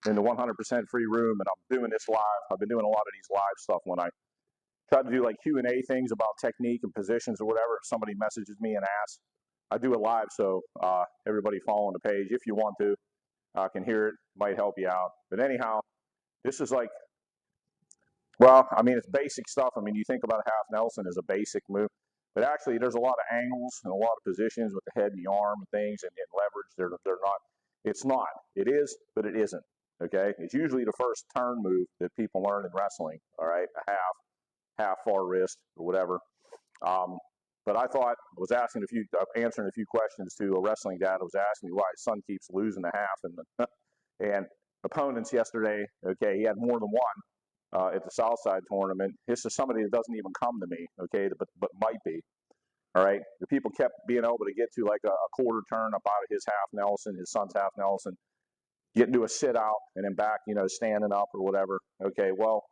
in the 100% free room, and I'm doing this live. I've been doing a lot of these live stuff when I try to do like Q&A things about technique and positions or whatever. If somebody messages me and asks, I do it live, so everybody following the page, if you want to, can hear it, might help you out. But anyhow, this is like, well, I mean, it's basic stuff. I mean, you think about a half Nelson as a basic move, but actually there's a lot of angles and a lot of positions with the head and the arm and things and leverage. They're not, it's not. It is, but it isn't, okay? It's usually the first turn move that people learn in wrestling, all right? A half far wrist or whatever. But I thought, was answering a few questions to a wrestling dad who was asking me why his son keeps losing the half. And opponents yesterday, okay, he had more than one at the Southside tournament. This is somebody that doesn't even come to me, okay, but might be. All right, the people kept being able to get to like a quarter turn up out of his half Nelson, his son's half Nelson, get into a sit out and then back, standing up or whatever. Okay, well,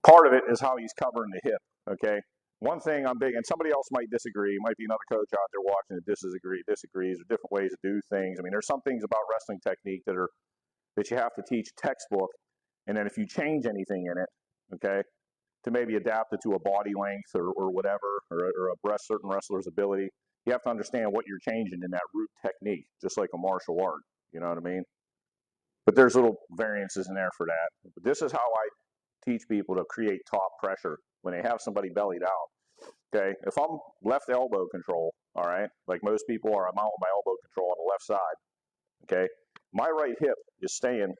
part of it is how he's covering the hip, okay? One thing I'm big, and somebody else might disagree, might be another coach out there watching that disagrees, or different ways to do things. I mean, there's some things about wrestling technique that you have to teach textbook, and then if you change anything in it, okay, to maybe adapt it to a body length or whatever, or a certain wrestler's ability, you have to understand what you're changing in that root technique, just like a martial art, you know what I mean? But there's little variances in there for that. But this is how I teach people to create top pressure when they have somebody bellied out. Okay, if I'm left elbow control, all right, like most people are, I'm out with my elbow control on the left side. Okay, my right hip is staying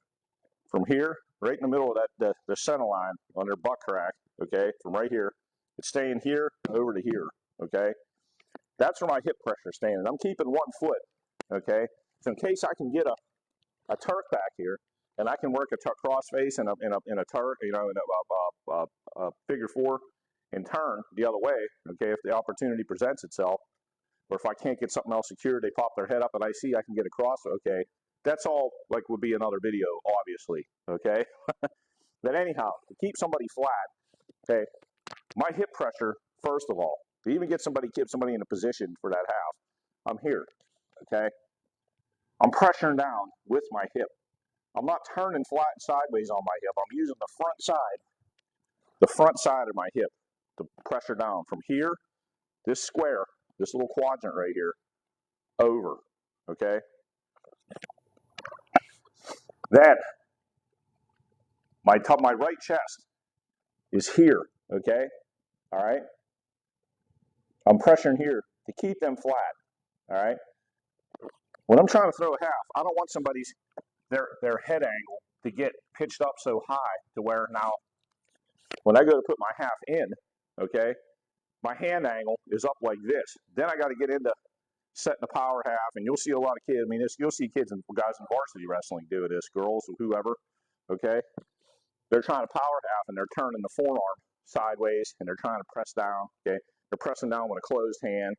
from here, right in the middle of that the center line on their butt crack. Okay, from right here, it's staying here over to here. Okay, that's where my hip pressure is staying. And I'm keeping 1 foot. Okay, so in case I can get a Turk back here, and I can work a cross face in a Turk, in a figure four, and turn the other way. Okay, if the opportunity presents itself, or if I can't get something else secured, they pop their head up, and I see I can get across. Okay, that's all like would be another video, obviously. Okay, but anyhow, to keep somebody flat, okay, my hip pressure first of all, to even get somebody in a position for that half, I'm here. Okay, I'm pressuring down with my hip. I'm not turning flat sideways on my hip. I'm using the front side of my hip to pressure down from here, this square, this little quadrant right here, over, okay? Then, my right chest is here, okay? All right? I'm pressuring here to keep them flat, all right? When I'm trying to throw a half, I don't want their head angle to get pitched up so high to where now, when I go to put my half in, okay, my hand angle is up like this. Then I got to get into setting the power half, and you'll see a lot of kids. I mean, you'll see kids and guys in varsity wrestling do this, girls or whoever. Okay, they're trying to power half, and they're turning the forearm sideways, and they're trying to press down. Okay, they're pressing down with a closed hand.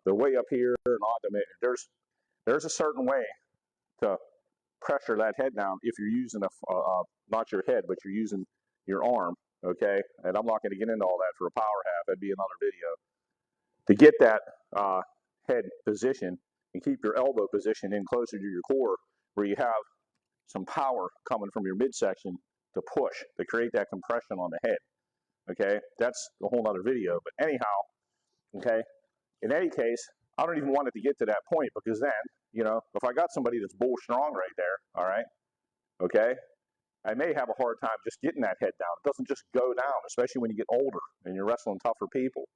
They're way up here, and there's a certain way to pressure that head down if you're using not your head, but you're using your arm. Okay, and I'm not going to get into all that for a power half. That'd be another video. To get that head position and keep your elbow position in closer to your core, where you have some power coming from your midsection to push, to create that compression on the head. Okay, that's a whole other video. But anyhow, okay, in any case, I don't even want it to get to that point, because then, if I got somebody that's bull strong right there, all right, okay, I may have a hard time just getting that head down. It doesn't just go down, especially when you get older and you're wrestling tougher people.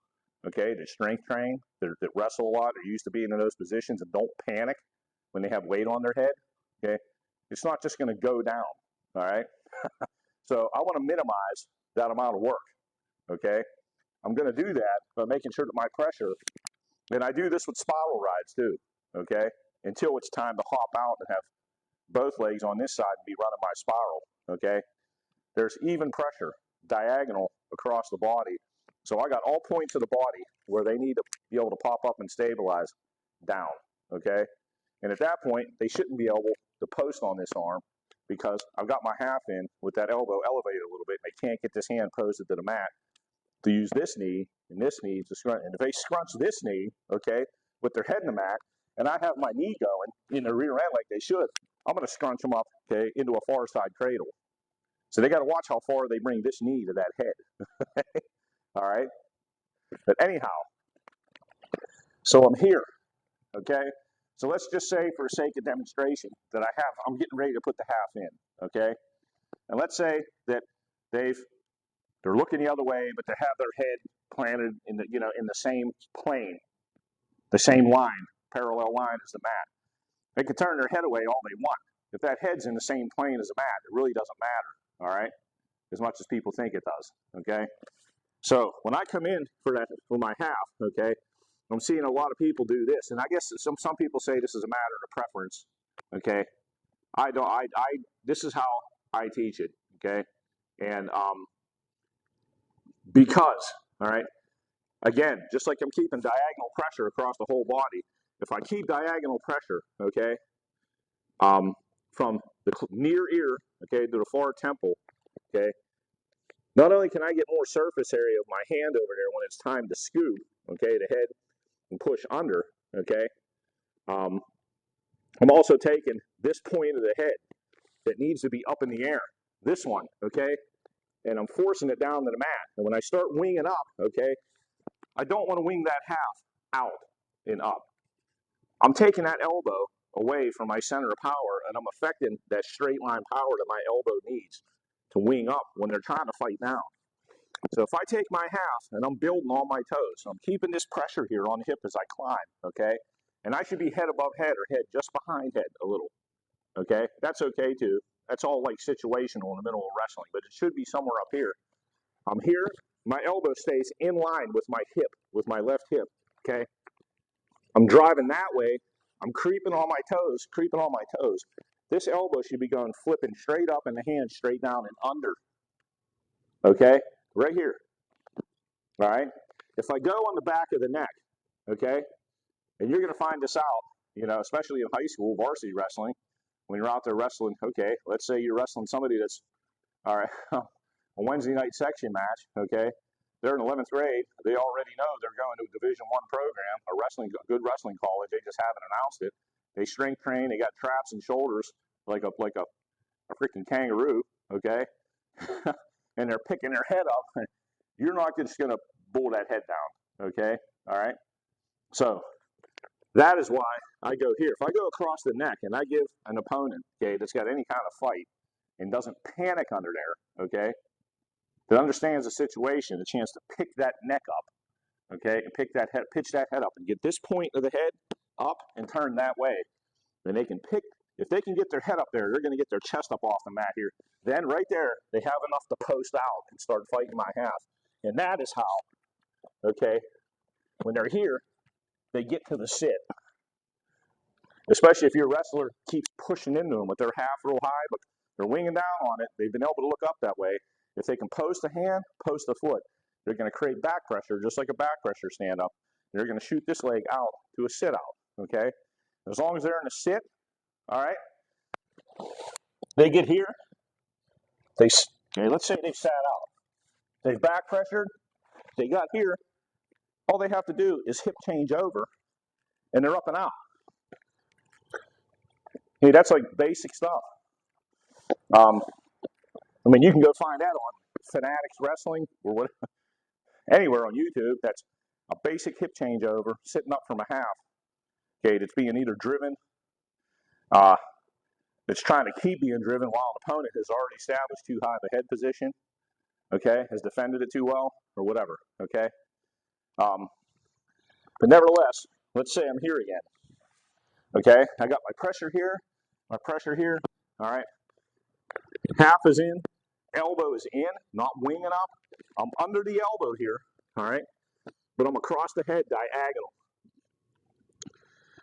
Okay, they strength train, that wrestle a lot, they're used to being in those positions, and don't panic when they have weight on their head. Okay, it's not just going to go down. All right, so I want to minimize that amount of work. Okay, I'm going to do that by making sure that my pressure, and I do this with spiral rides too. Okay, until it's time to hop out and have both legs on this side and be running my spiral. Okay, there's even pressure diagonal across the body. So I got all points of the body where they need to be able to pop up and stabilize down, okay? And at that point, they shouldn't be able to post on this arm, because I've got my half in with that elbow elevated a little bit, and they can't get this hand posted to the mat to use this knee and this knee to scrunch. And if they scrunch this knee, okay, with their head in the mat, and I have my knee going in the rear end like they should, I'm going to scrunch them up, okay, into a far side cradle. So they got to watch how far they bring this knee to that head. All right? But anyhow, so I'm here, okay? So let's just say, for sake of demonstration, that I'm getting ready to put the half in, okay? And let's say that they're looking the other way, but they have their head planted in the same plane, the same line, parallel line as the mat. They can turn their head away all they want. If that head's in the same plane as the mat, it really doesn't matter, all right? As much as people think it does, okay? So when I come in for my half, okay, I'm seeing a lot of people do this, and I guess some people say this is a matter of preference, okay? This is how I teach it, okay? And because, all right, again, just like I'm keeping diagonal pressure across the whole body, if I keep diagonal pressure, okay, from the near ear, okay, to the far temple, okay, not only can I get more surface area of my hand over there when it's time to scoop, okay, the head and push under, okay, I'm also taking this point of the head that needs to be up in the air, this one, okay, and I'm forcing it down to the mat. And when I start winging up, okay, I don't want to wing that half out and up. I'm taking that elbow away from my center of power, and I'm affecting that straight line power that my elbow needs to wing up when they're trying to fight down. So if I take my half and I'm building all my toes, so I'm keeping this pressure here on the hip as I climb, okay? And I should be head above head or head just behind head a little, okay? That's okay too. That's all like situational in the middle of wrestling, but it should be somewhere up here. I'm here, my elbow stays in line with my hip, with my left hip, okay? I'm driving that way, I'm creeping all my toes, This elbow should be going flipping straight up and the hand straight down and under, okay? Right here, all right? If I go on the back of the neck, okay, and you're going to find this out, especially in high school, varsity wrestling, when you're out there wrestling, okay, let's say you're wrestling somebody that's, all right, a Wednesday night section match, okay, they're in 11th grade, they already know they're going to a Division I program, a good wrestling college, they just haven't announced it. They strength train, they got traps and shoulders like a freaking kangaroo, okay, and they're picking their head up. You're not just going to pull that head down, okay, all right? So that is why I go here. If I go across the neck and I give an opponent, okay, that's got any kind of fight and doesn't panic under there, okay, that understands the situation, a chance to pick that neck up, okay, and pitch that head up and get this point of the head up and turn that way, then they can if they can get their head up there, they're going to get their chest up off the mat here. Then right there, they have enough to post out and start fighting my half. And that is how, okay, when they're here, they get to the sit. Especially if your wrestler keeps pushing into them with their half real high, but they're winging down on it. They've been able to look up that way. If they can post a hand, post a foot, they're going to create back pressure, just like a back pressure stand-up. They're going to shoot this leg out to a sit-out, okay? As long as they're in a sit, all right, they get here. Okay, let's say they sat out. They've back pressured. They got here. All they have to do is hip change over, and they're up and out. Hey, that's like basic stuff. I mean, you can go find that on Fanatics Wrestling or what, anywhere on YouTube. That's a basic hip changeover, sitting up from a half. Okay, that's being either driven, it's trying to keep being driven while an opponent has already established too high of a head position. Okay, has defended it too well, or whatever. Okay, but nevertheless, let's say I'm here again. Okay, I got my pressure here, all right. Half is in, elbow is in, not winging up. I'm under the elbow here, all right, but I'm across the head diagonal.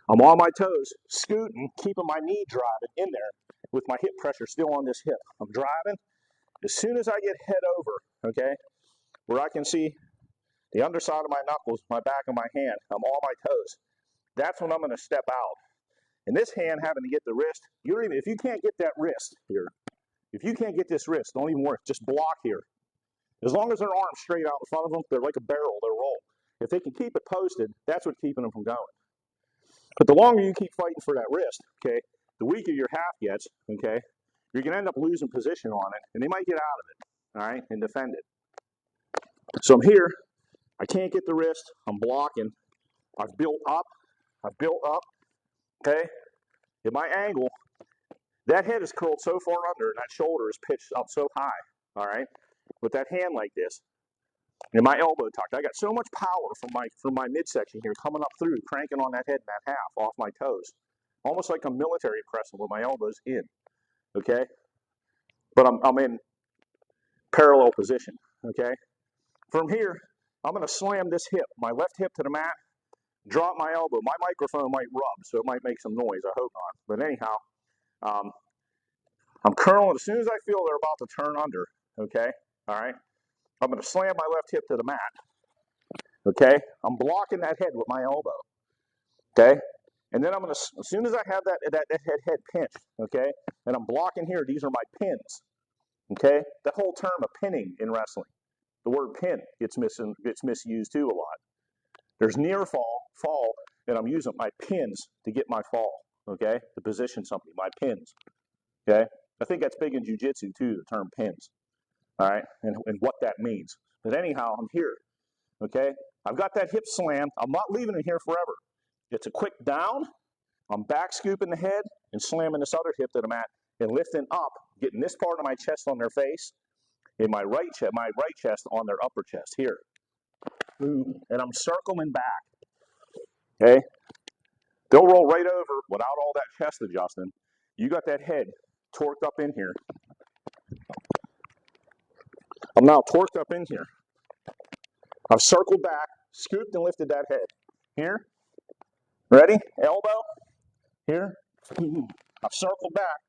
I'm on my toes, scooting, keeping my knee driving in there with my hip pressure still on this hip. I'm driving. As soon as I get head over, okay, where I can see the underside of my knuckles, my back of my hand, I'm on my toes. That's when I'm going to step out. And this hand having to get the wrist, if you can't get that wrist here, if you can't get this wrist, don't even worry, just block here. As long as their arm's straight out in front of them, they're like a barrel, they'll roll. If they can keep it posted, that's what's keeping them from going. But the longer you keep fighting for that wrist, okay, the weaker your half gets, okay, you're going to end up losing position on it, and they might get out of it, all right, and defend it. So I'm here. I can't get the wrist. I'm blocking. I've built up, okay? At my angle, that head is curled so far under and that shoulder is pitched up so high, all right? With that hand like this, and my elbow tucked. I got so much power from my midsection here coming up through, cranking on that head and that half off my toes. Almost like a military pressing with my elbows in, okay? But I'm in parallel position, okay? From here, I'm going to slam this hip, my left hip to the mat, drop my elbow. My microphone might rub, so it might make some noise. I hope not. But anyhow, I'm curling as soon as I feel they're about to turn under, okay? All right? I'm going to slam my left hip to the mat, okay? I'm blocking that head with my elbow, okay? And then I'm going to, as soon as I have that head pinched, okay? And I'm blocking here, these are my pins, okay? The whole term of pinning in wrestling, the word pin gets misused too a lot. There's near fall, and I'm using my pins to get my fall, okay? To position somebody, my pins, okay? I think that's big in jiu-jitsu too, the term pins, all right? And what that means. But anyhow, I'm here, okay? I've got that hip slam. I'm not leaving it here forever. It's a quick down. I'm back scooping the head and slamming this other hip to the mat and lifting up, getting this part of my chest on their face and my right chest on their upper chest here. Boom. And I'm circling back, okay? They'll roll right over without all that chest adjusting. You got that head torqued up in here. I'm now torqued up in here. I've circled back, scooped and lifted that head. Here. Ready? Elbow. Here. I've circled back.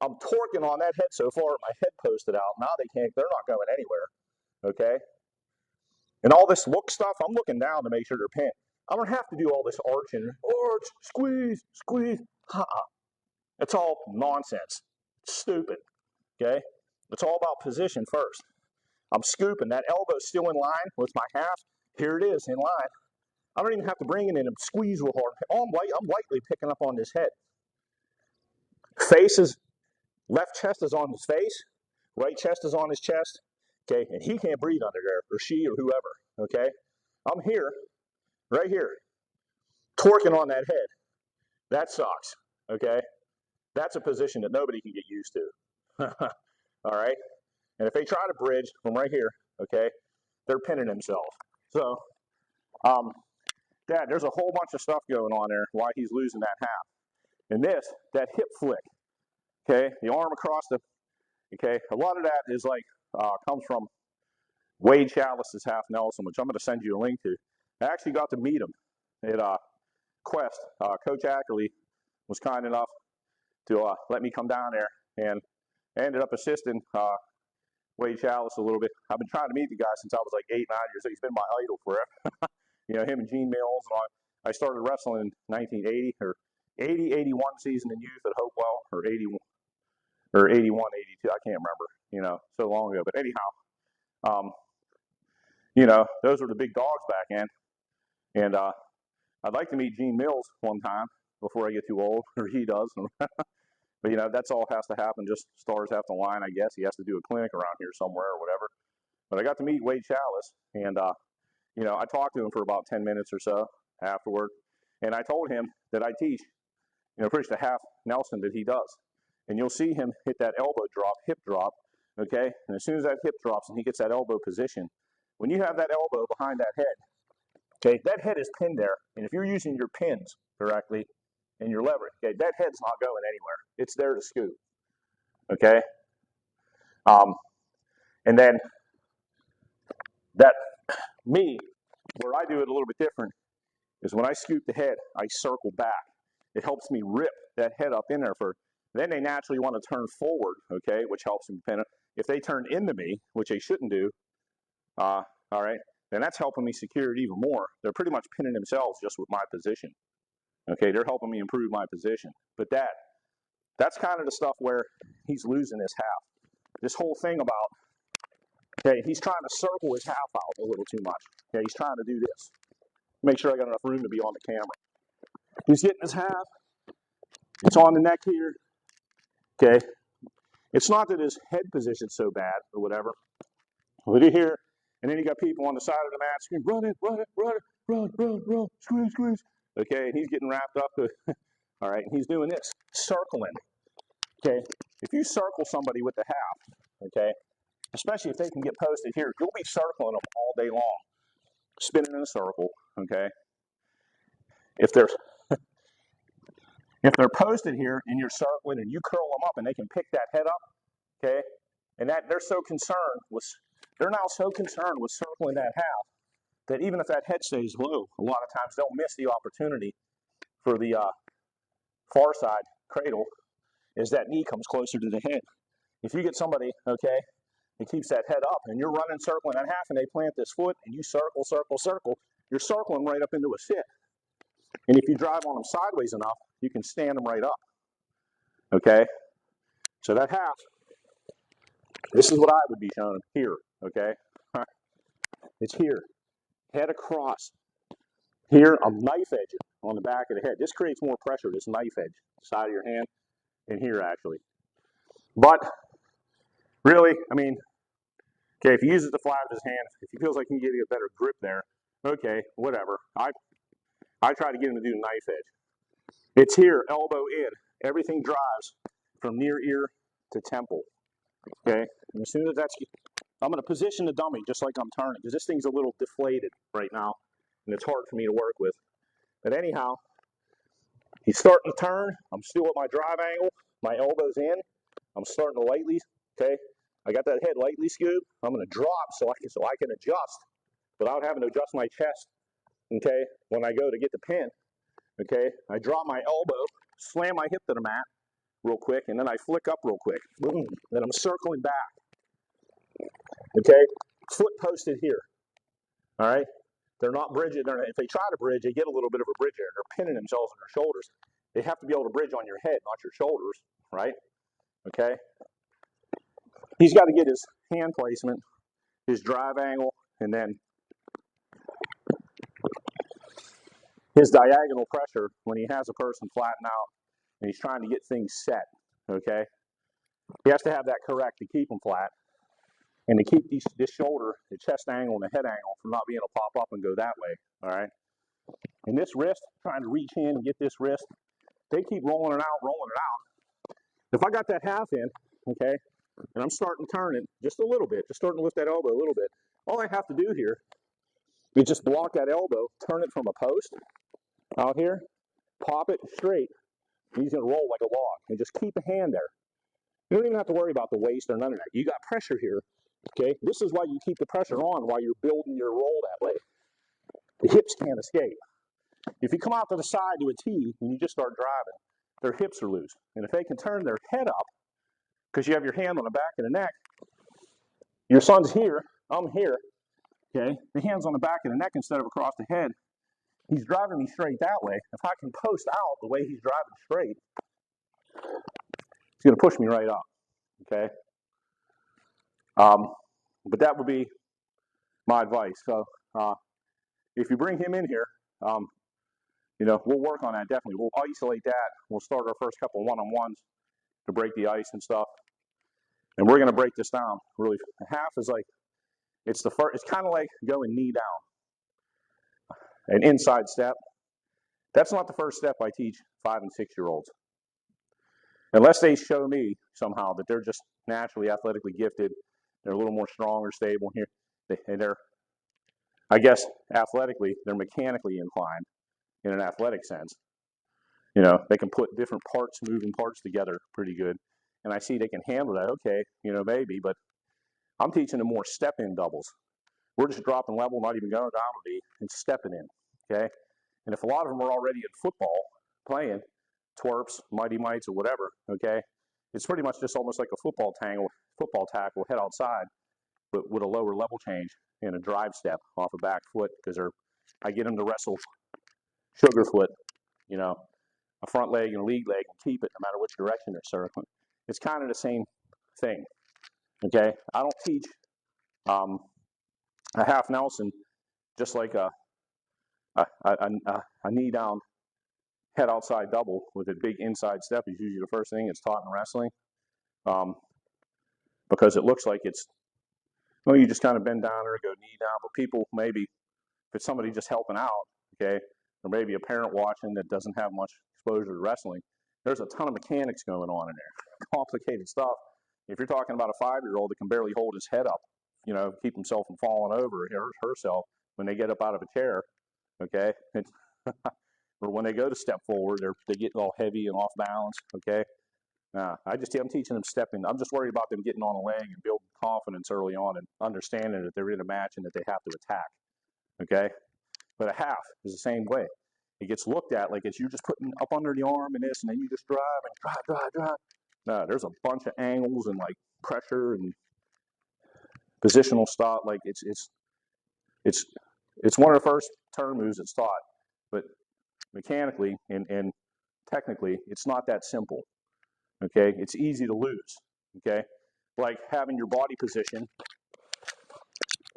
I'm torquing on that head so far, my head posted out. Now they're not going anywhere. Okay? And all this look stuff, I'm looking down to make sure they're pinned. I don't have to do all this arching. Arch, squeeze, squeeze. It's all nonsense. It's stupid. Okay? It's all about position first. I'm scooping. That elbow's still in line with my half. Here it is, in line. I don't even have to bring it in and squeeze real hard. I'm lightly picking up on this head. Left chest is on his face. Right chest is on his chest. Okay? And he can't breathe under there, or she, or whoever. Okay? I'm here, right here, torquing on that head. That sucks. Okay? That's a position that nobody can get used to. All right? And if they try to bridge from right here, okay, they're pinning themselves. So, Dad, there's a whole bunch of stuff going on there why he's losing that half. And that hip flick, okay, the arm across okay, a lot of that is like, comes from Wade Chalice's Half Nelson, which I'm going to send you a link to. I actually got to meet him at Quest. Coach Ackerley was kind enough to let me come down there, and I ended up assisting Wade Chalice a little bit. I've been trying to meet the guy since I was like 8, 9 years old. He's been my idol forever. You know, him and Gene Mills. And I started wrestling in 1980 or 80, 81 season in youth at Hopewell, or 81, 82. I can't remember. You know, so long ago. But anyhow, you know, those were the big dogs back then. And I'd like to meet Gene Mills one time before I get too old, or he does. But, you know, that's all has to happen. Just stars have to align, I guess. He has to do a clinic around here somewhere or whatever. But I got to meet Wade Chalice, and, you know, I talked to him for about 10 minutes or so afterward. And I told him that I teach, you know, pretty much the half Nelson that he does. And you'll see him hit that elbow drop, hip drop, okay? And as soon as that hip drops and he gets that elbow position, when you have that elbow behind that head, okay, that head is pinned there. And if you're using your pins correctly, and your leverage, okay, that head's not going anywhere. It's there to scoop, okay? And then where I do it a little bit different is when I scoop the head, I circle back. It helps me rip that head up in there then they naturally want to turn forward, okay, which helps them pin it. If they turn into me, which they shouldn't do, all right, then that's helping me secure it even more. They're pretty much pinning themselves just with my position. Okay, they're helping me improve my position. But that's kind of the stuff where he's losing his half. This whole thing about, okay, he's trying to circle his half out a little too much. Okay, he's trying to do this. Make sure I got enough room to be on the camera. He's getting his half. It's on the neck here. Okay. It's not that his head position's so bad or whatever. But here, and then you got people on the side of the mat screaming, run it, run it, run it, run, squeeze, squeeze. Okay, and he's getting wrapped up. All right, and he's doing this, circling. Okay, if you circle somebody with the half, okay, especially if they can get posted here, you'll be circling them all day long, spinning in a circle. Okay, if they're posted here and you're circling and you curl them up and they can pick that head up, okay, and that they're now so concerned with circling that half that even if that head stays low, a lot of times they'll miss the opportunity for the far side cradle as that knee comes closer to the head. If you get somebody, okay, that keeps that head up and you're running, circling that half, and they plant this foot and you circle, circle, circle, you're circling right up into a sit. And if you drive on them sideways enough, you can stand them right up. Okay? So that half, this is what I would be shown here. Okay? It's here. Head across. Here, I'm knife edging on the back of the head. This creates more pressure, this knife edge, side of your hand, and here actually. But really, I mean, okay, if he uses the flat of his hand, if he feels like he can give you a better grip there, okay, whatever. I try to get him to do the knife edge. It's here, elbow in. Everything drives from near ear to temple. Okay, and as soon as that's, I'm going to position the dummy just like I'm turning, because this thing's a little deflated right now, and it's hard for me to work with. But anyhow, he's starting to turn. I'm still at my drive angle. My elbow's in. I'm starting to lightly, okay? I got that head lightly scooped. I'm going to drop so I can adjust without having to adjust my chest, okay, when I go to get the pin, okay? I drop my elbow, slam my hip to the mat real quick, and then I flick up real quick. Boom. Then I'm circling back, okay? Foot posted here, all right? They're not bridging. If they try to bridge, they get a little bit of a bridge there. They're pinning themselves on their shoulders. They have to be able to bridge on your head, not your shoulders, right? Okay? He's got to get his hand placement, his drive angle, and then his diagonal pressure when he has a person flatten out and he's trying to get things set, okay? He has to have that correct to keep them flat and to keep this shoulder, the chest angle, and the head angle from not being able to pop up and go that way, all right? And this wrist, trying to reach in and get this wrist, they keep rolling it out, rolling it out. If I got that half in, okay, and I'm starting to turn it just a little bit, just starting to lift that elbow a little bit, all I have to do here is just block that elbow, turn it from a post out here, pop it straight, and he's going to roll like a log, and just keep a hand there. You don't even have to worry about the waist or none of that. You got pressure here, okay? This is why you keep the pressure on while you're building your roll that way. The hips can't escape. If you come out to the side to a T and you just start driving, their hips are loose. And if they can turn their head up, because you have your hand on the back of the neck, your son's here, I'm here, okay? The hand's on the back of the neck instead of across the head. He's driving me straight that way. If I can post out the way he's driving straight, he's going to push me right up, okay? But that would be my advice. So if you bring him in here, you know, we'll work on that definitely. We'll isolate that. We'll start our first couple one-on-ones to break the ice and stuff. And we're going to break this down really. Half is like, it's the first, it's kind of like going knee down. An inside step. That's not the first step I teach 5- and 6-year-olds. Unless they show me somehow that they're just naturally athletically gifted, they're a little more strong or stable here, and they're, I guess, athletically, they're mechanically inclined in an athletic sense. You know, they can put different parts, moving parts together pretty good. And I see they can handle that, okay, you know, maybe, but I'm teaching them more step-in doubles. We're just dropping level, not even going down to and stepping in, okay? And if a lot of them are already in football, playing, twerps, mighty mites, or whatever, okay, it's pretty much just almost like a football tackle, head outside, but with a lower level change and a drive step off a back foot, because I get them to wrestle sugar foot, you know, a front leg and a lead leg, and keep it no matter which direction they're circling. It's kind of the same thing, okay? I don't teach a half Nelson just like a knee down head outside double with a big inside step is usually the first thing that's taught in wrestling, because it looks like it's, well, you just kind of bend down or go knee down, but people maybe, if it's somebody just helping out, okay, or maybe a parent watching that doesn't have much exposure to wrestling, there's a ton of mechanics going on in there, complicated stuff. If you're talking about a 5-year-old that can barely hold his head up, you know, keep himself from falling over or herself when they get up out of a chair, okay, or when they go to step forward, they get all heavy and off balance, okay. I'm teaching them stepping. I'm just worried about them getting on a leg and building confidence early on and understanding that they're in a match and that they have to attack, okay? But a half is the same way. It gets looked at like it's you just putting up under the arm and this, and then you just drive. No, there's a bunch of angles and like pressure and positional stuff. Like it's one of the first turn moves that's taught, but mechanically and technically, it's not that simple. Okay, it's easy to lose. Okay, like having your body position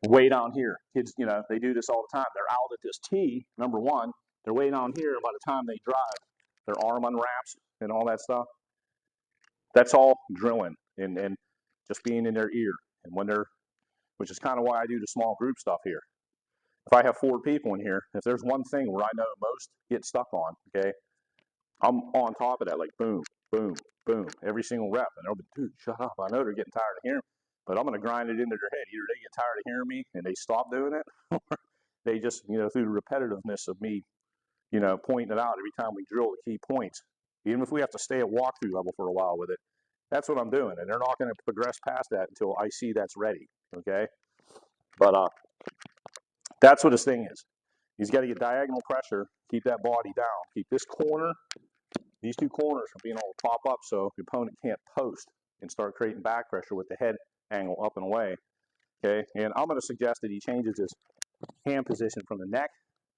way down here. Kids, you know, they do this all the time. They're out at this tee, number one. They're way down here, and by the time they drive, their arm unwraps and all that stuff. That's all drilling and just being in their ear. And when they're, which is kind of why I do the small group stuff here. If I have 4 people in here, if there's one thing where I know most get stuck on, okay, I'm on top of that, like boom, boom, boom, every single rep. And they'll be, dude, shut up. I know they're getting tired of hearing me, but I'm going to grind it into their head. Either they get tired of hearing me and they stop doing it, or they just, you know, through the repetitiveness of me, you know, pointing it out every time we drill the key points, even if we have to stay at walkthrough level for a while with it, that's what I'm doing. And they're not going to progress past that until I see that's ready, okay? But that's what this thing is. He's got to get diagonal pressure, keep that body down, keep this corner, these 2 corners from being able to pop up so the opponent can't post and start creating back pressure with the head angle up and away, okay? And I'm going to suggest that he changes his hand position from the neck,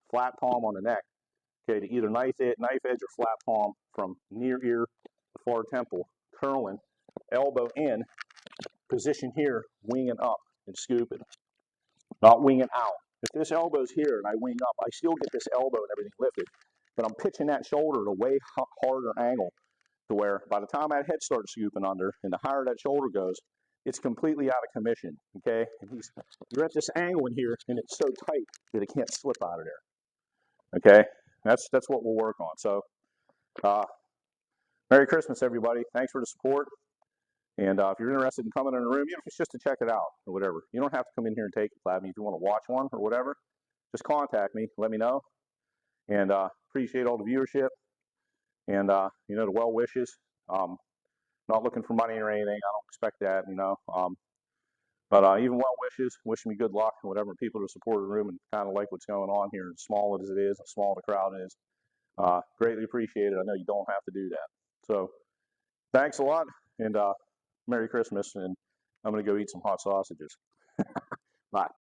flat palm on the neck, okay, to either knife edge or flat palm from near ear to far temple, curling, elbow in, position here, winging up and scooping, not winging out. If this elbow's here and I wing up, I still get this elbow and everything lifted, but I'm pitching that shoulder at a way harder angle to where by the time that head starts scooping under and the higher that shoulder goes, it's completely out of commission, okay? And you're at this angle in here and it's so tight that it can't slip out of there, okay? That's what we'll work on. So, Merry Christmas, everybody. Thanks for the support. And if you're interested in coming in the room, even if it's just to check it out or whatever, you don't have to come in here and take a class. If you want to watch one or whatever, just contact me, let me know. And appreciate all the viewership and, you know, the well wishes. Not looking for money or anything. I don't expect that, you know. But even well wishes, wishing me good luck and whatever people to support the room and kind of like what's going on here, as small as it is, as small the crowd is. Greatly appreciate it. I know you don't have to do that. So thanks a lot and Merry Christmas. And I'm going to go eat some hot sausages. Bye.